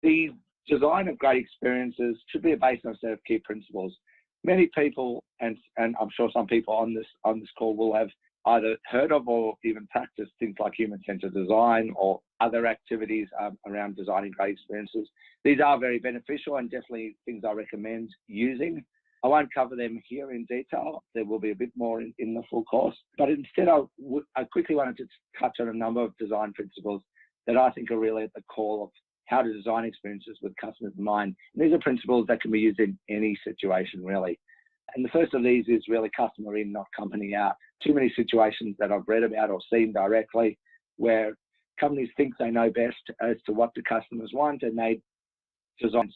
The design of great experiences should be based on a set of key principles. Many people, and I'm sure some people on this call will have either heard of or even practiced things like human-centered design or other activities around designing great experiences. These are very beneficial and definitely things I recommend using. I won't cover them here in detail. There will be a bit more in the full course, but instead I quickly wanted to touch on a number of design principles that I think are really at the core of how to design experiences with customers in mind. And these are principles that can be used in any situation, really. And the first of these is really customer in, not company out. Too many situations that I've read about or seen directly where companies think they know best as to what the customers want, and they design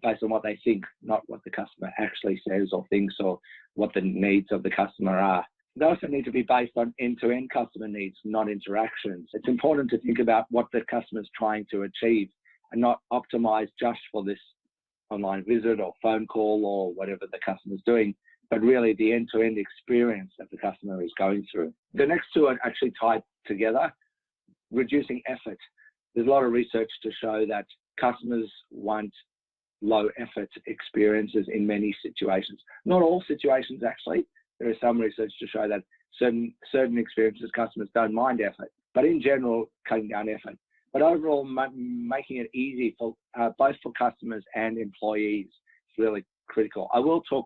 based on what they think, not what the customer actually says or thinks or what the needs of the customer are. They also need to be based on end-to-end customer needs, not interactions. It's important to think about what the customer is trying to achieve and not optimize just for this online visit or phone call or whatever the customer's doing, but really the end-to-end experience that the customer is going through. The next two are actually tied together. Reducing effort. There's a lot of research to show that customers want low effort experiences in many situations. Not all situations, actually. There is some research to show that certain experiences customers don't mind effort, but in general, cutting down effort. But overall, making it easy for both for customers and employees is really critical. I will talk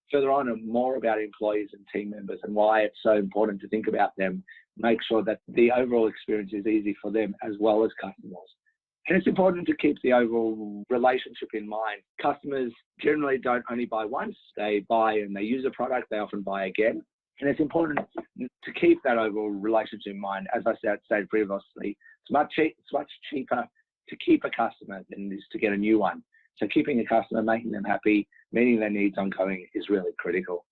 further on more about employees and team members and why it's so important to think about them, make sure that the overall experience is easy for them as well as customers. And it's important to keep the overall relationship in mind. Customers generally don't only buy once, they buy and they use a product, they often buy again. And it's important to keep that overall relationship in mind. As I said previously, it's much cheaper to keep a customer than it is to get a new one. So keeping a customer, making them happy, meeting their needs ongoing is really critical.